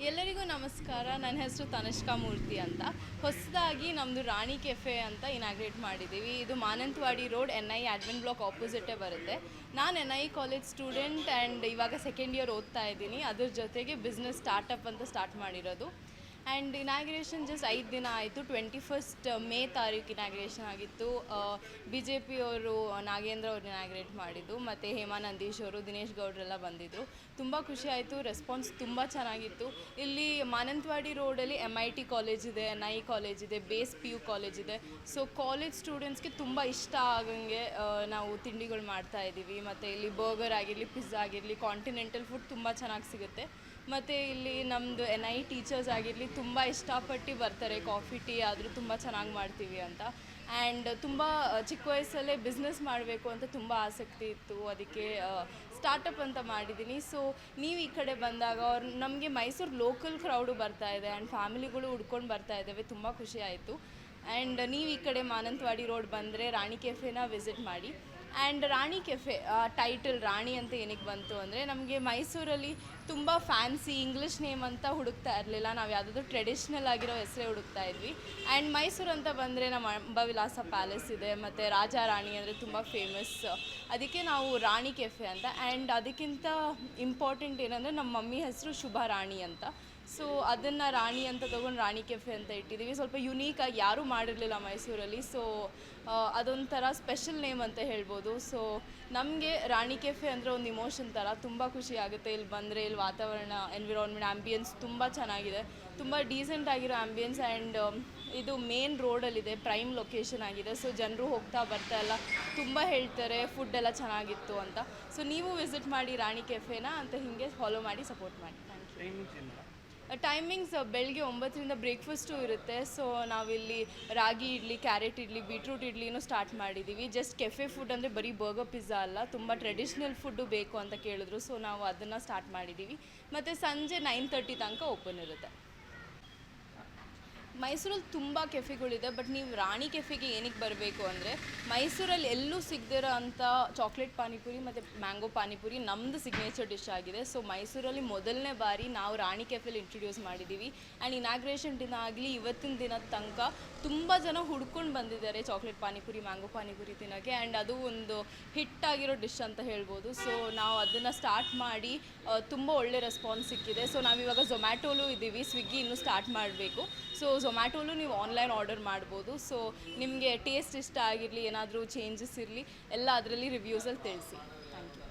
ಎಲ್ಲರಿಗೂ ನಮಸ್ಕಾರ. ನನ್ನ ಹೆಸರು ತನಿಷ್ಕಾ ಮೂರ್ತಿ ಅಂತ. ಹೊಸದಾಗಿ ನಮ್ಮದು ರಾಣಿ ಕೆಫೆ ಅಂತ ಇನಾಗ್ರೇಟ್ ಮಾಡಿದ್ದೀವಿ. ಇದು Mananthavady road NI admin block ಆಪೋಸಿಟೇ ಬರುತ್ತೆ. ನಾನು NI ಕಾಲೇಜ್ ಸ್ಟೂಡೆಂಟ್ ಆ್ಯಂಡ್ ಇವಾಗ ಸೆಕೆಂಡ್ ಇಯರ್ ಓದ್ತಾ ಇದ್ದೀನಿ. ಅದ್ರ ಜೊತೆಗೆ ಬಿಸ್ನೆಸ್ ಸ್ಟಾರ್ಟಪ್ ಅಂತ ಸ್ಟಾರ್ಟ್ ಮಾಡಿರೋದು. ಆ್ಯಂಡ್ ಇನಾಗ್ರೇಷನ್ ಜಸ್ಟ್ 5 ದಿನ ಆಯಿತು. 21 ಮೇ ತಾರೀಕು ಇನಾಗ್ರೇಷನ್ ಆಗಿತ್ತು. BJP ಅವರು ನಾಗೇಂದ್ರ ಅವ್ರು ಇನಾಗ್ರೇಟ್ ಮಾಡಿದ್ದು, ಮತ್ತು ಹೇಮಾ ನಂದೀಶ್ ಅವರು, ದಿನೇಶ್ ಗೌಡ್ರೆಲ್ಲ ಬಂದಿದ್ದರು. ತುಂಬ ಖುಷಿ ಆಯಿತು. ರೆಸ್ಪಾನ್ಸ್ ತುಂಬ ಚೆನ್ನಾಗಿತ್ತು. ಇಲ್ಲಿ ಮಾನಂತವಾಡಿ ರೋಡಲ್ಲಿ MIT ಕಾಲೇಜ್ ಇದೆ, NI ಕಾಲೇಜ್ ಇದೆ, ಬೇಸ್ PU ಕಾಲೇಜ್ ಇದೆ. ಸೊ ಕಾಲೇಜ್ ಸ್ಟೂಡೆಂಟ್ಸ್ಗೆ ತುಂಬ ಇಷ್ಟ ಆಗಂಗೆ ನಾವು ತಿಂಡಿಗಳು ಮಾಡ್ತಾಯಿದ್ದೀವಿ. ಮತ್ತು ಇಲ್ಲಿ ಬರ್ಗರ್ ಆಗಿರಲಿ, ಪಿಜ್ಜಾ ಆಗಿರಲಿ, ಕಾಂಟಿನೆಂಟಲ್ ಫುಡ್ ತುಂಬ ಚೆನ್ನಾಗಿ ಸಿಗುತ್ತೆ. ಮತ್ತು ಇಲ್ಲಿ ನಮ್ಮದು NI ಟೀಚರ್ಸ್ ಆಗಿರಲಿ ತುಂಬ ಇಷ್ಟಪಟ್ಟು ಬರ್ತಾರೆ. ಕಾಫಿ ಟೀ ಆದರೂ ತುಂಬ ಚೆನ್ನಾಗಿ ಮಾಡ್ತೀವಿ ಅಂತ. ಆ್ಯಂಡ್ ತುಂಬ ಚಿಕ್ಕ ವಯಸ್ಸಲ್ಲೇ ಬಿಸ್ನೆಸ್ ಮಾಡಬೇಕು ಅಂತ ತುಂಬ ಆಸಕ್ತಿ ಇತ್ತು. ಅದಕ್ಕೆ ಸ್ಟಾರ್ಟಪ್ ಅಂತ ಮಾಡಿದ್ದೀನಿ. ಸೊ ನೀವು ಈ ಕಡೆ ಬಂದಾಗ ನಮಗೆ ಮೈಸೂರು ಲೋಕಲ್ ಕ್ರೌಡು ಬರ್ತಾಯಿದೆ ಆ್ಯಂಡ್ ಫ್ಯಾಮಿಲಿಗಳು ಹುಡ್ಕೊಂಡು ಬರ್ತಾ ಇದ್ದಾವೆ. ತುಂಬ ಖುಷಿ ಆಯಿತು. ಆ್ಯಂಡ್ ನೀವು ಈ ಕಡೆ ಮಾನಂತವಾಡಿ ರೋಡ್ ಬಂದರೆ ರಾಣಿ ಕೆಫೆನ ವಿಸಿಟ್ ಮಾಡಿ. ಆ್ಯಂಡ್ ರಾಣಿ ಕೆಫೆ ಟೈಟಲ್ ರಾಣಿ ಅಂತ ಏನಕ್ಕೆ ಬಂತು ಅಂದರೆ, ನಮಗೆ ಮೈಸೂರಲ್ಲಿ ತುಂಬ ಫ್ಯಾನ್ಸಿ ಇಂಗ್ಲೀಷ್ ನೇಮ್ ಅಂತ ಹುಡುಕ್ತಾ ಇರಲಿಲ್ಲ. ನಾವು ಯಾವುದಾದ್ರೂ ಟ್ರೆಡಿಷ್ನಲ್ ಆಗಿರೋ ಹೆಸರೇ ಹುಡುಕ್ತಾ ಇದ್ವಿ. ಆ್ಯಂಡ್ ಮೈಸೂರು ಅಂತ ಬಂದರೆ ನಮ್ಮ ಅಂಬಾವಿಲಾಸ ಪ್ಯಾಲೇಸ್ ಇದೆ, ಮತ್ತು ರಾಜ ರಾಣಿ ಅಂದರೆ ತುಂಬ ಫೇಮಸ್. ಅದಕ್ಕೆ ನಾವು ರಾಣಿ ಕೆಫೆ ಅಂತ. ಆ್ಯಂಡ್ ಅದಕ್ಕಿಂತ ಇಂಪಾರ್ಟೆಂಟ್ ಏನಂದರೆ ನಮ್ಮ ಮಮ್ಮಿ ಹೆಸರು ಶುಭ ರಾಣಿ ಅಂತ. ಸೊ ಅದನ್ನು ರಾಣಿ ಅಂತ ತೊಗೊಂಡು ರಾಣಿ ಕೆಫೆ ಅಂತ ಇಟ್ಟಿದ್ದೀವಿ. ಸ್ವಲ್ಪ ಯುನೀಕಾಗಿ ಯಾರೂ ಮಾಡಿರಲಿಲ್ಲ ಮೈಸೂರಲ್ಲಿ. ಸೊ ಅದೊಂಥರ ಸ್ಪೆಷಲ್ ನೇಮ್ ಅಂತ ಹೇಳ್ಬೋದು. ಸೊ ನಮಗೆ ರಾಣಿ ಕೆಫೆ ಅಂದರೆ ಒಂದು ಇಮೋಷನ್ ಥರ. ತುಂಬ ಖುಷಿ ಆಗುತ್ತೆ ಇಲ್ಲಿ ಬಂದರೆ. ಇಲ್ಲಿ ವಾತಾವರಣ, ಎನ್ವಿರಾನ್ಮೆಂಟ್, ಆ್ಯಂಬಿಯನ್ಸ್ ತುಂಬ ಚೆನ್ನಾಗಿದೆ. ತುಂಬ ಡೀಸೆಂಟ್ ಆಗಿರೋ ಆ್ಯಂಬಿಯನ್ಸ್. ಆ್ಯಂಡ್ ಇದು ಮೇನ್ ರೋಡಲ್ಲಿದೆ, ಪ್ರೈಮ್ ಲೊಕೇಶನ್ ಆಗಿದೆ. ಸೊ ಜನರು ಹೋಗ್ತಾ ಬರ್ತಾ ಎಲ್ಲ ತುಂಬ ಹೇಳ್ತಾರೆ ಫುಡ್ ಎಲ್ಲ ಚೆನ್ನಾಗಿತ್ತು ಅಂತ. ಸೊ ನೀವು ವಿಸಿಟ್ ಮಾಡಿ ರಾಣಿ ಕೆಫೆನ ಅಂತ. ಹೀಗೆ ಫಾಲೋ ಮಾಡಿ ಸಪೋರ್ಟ್ ಮಾಡಿ. Thank you. ಟೈಮಿಂಗ್ಸ್ ಬೆಳಗ್ಗೆ 9ರಿಂದ ಬ್ರೇಕ್ಫಾಸ್ಟು ಇರುತ್ತೆ. ಸೊ ನಾವಿಲ್ಲಿ ರಾಗಿ ಇಡ್ಲಿ, ಕ್ಯಾರೆಟ್ ಇಡ್ಲಿ, ಬೀಟ್ರೂಟ್ ಇಡ್ಲಿನೂ ಸ್ಟಾರ್ಟ್ ಮಾಡಿದ್ದೀವಿ. ಜಸ್ಟ್ ಕೆಫೆ ಫುಡ್ ಅಂದರೆ ಬರೀ ಬರ್ಗರ್, ಪಿಜ್ಜಾ ಅಲ್ಲ, ತುಂಬ ಟ್ರೆಡಿಷ್ನಲ್ ಫುಡ್ಡು ಬೇಕು ಅಂತ ಕೇಳಿದ್ರು. ಸೊ ನಾವು ಅದನ್ನು ಸ್ಟಾರ್ಟ್ ಮಾಡಿದ್ದೀವಿ. ಮತ್ತು ಸಂಜೆ 9:30 ತನಕ ಓಪನ್ ಇರುತ್ತೆ. ಮೈಸೂರಲ್ಲಿ ತುಂಬ ಕೆಫೆಗಳಿದೆ. ಬಟ್ ನೀವು ರಾಣಿ ಕೆಫೆಗೆ ಏನಕ್ಕೆ ಬರಬೇಕು ಅಂದರೆ, ಮೈಸೂರಲ್ಲಿ ಎಲ್ಲೂ ಸಿಗದಿರೋ ಅಂಥ ಚಾಕ್ಲೇಟ್ ಪಾನಿಪುರಿ ಮತ್ತು ಮ್ಯಾಂಗೋ ಪಾನಿಪುರಿ ನಮ್ಮದು ಸಿಗ್ನೇಚರ್ ಡಿಶ್ ಆಗಿದೆ. ಸೊ ಮೈಸೂರಲ್ಲಿ ಮೊದಲನೇ ಬಾರಿ ನಾವು ರಾಣಿ ಕೆಫೆಲಿ ಇಂಟ್ರೊಡ್ಯೂಸ್ ಮಾಡಿದ್ದೀವಿ. ಆ್ಯಂಡ್ ಇನಾಗ್ರೇಷನ್ ದಿನ ಆಗಲಿ ಇವತ್ತಿನ ದಿನದ ತನಕ ತುಂಬ ಜನ ಹುಡ್ಕೊಂಡು ಬಂದಿದ್ದಾರೆ ಚಾಕ್ಲೇಟ್ ಪಾನಿಪುರಿ, ಮ್ಯಾಂಗೋ ಪಾನಿಪುರಿ ತಿನ್ನೋಕ್ಕೆ. ಆ್ಯಂಡ್ ಅದು ಒಂದು ಹಿಟ್ಟಾಗಿರೋ ಡಿಶ್ ಅಂತ ಹೇಳ್ಬೋದು. ಸೊ ನಾವು ಅದನ್ನು ಸ್ಟಾರ್ಟ್ ಮಾಡಿ ತುಂಬ ಒಳ್ಳೆ ರೆಸ್ಪಾನ್ಸ್ ಸಿಕ್ಕಿದೆ. ಸೊ ನಾವಿವಾಗ ಝೊಮ್ಯಾಟೋಲೂ ಇದ್ದೀವಿ, ಸ್ವಿಗ್ಗಿ ಇನ್ನೂ ಸ್ಟಾರ್ಟ್ ಮಾಡಬೇಕು. ಸೊ ಝೊಮ್ಯಾಟೋಲು ನೀವು ಆನ್ಲೈನ್ ಆರ್ಡರ್ ಮಾಡ್ಬೋದು. ಸೊ ನಿಮಗೆ ಟೇಸ್ಟ್ ಇಷ್ಟ ಆಗಿರಲಿ, ಏನಾದರೂ ಚೇಂಜಸ್ ಇರಲಿ, ಎಲ್ಲ ಅದರಲ್ಲಿ ರಿವ್ಯೂಸಲ್ಲಿ ತಿಳಿಸಿ.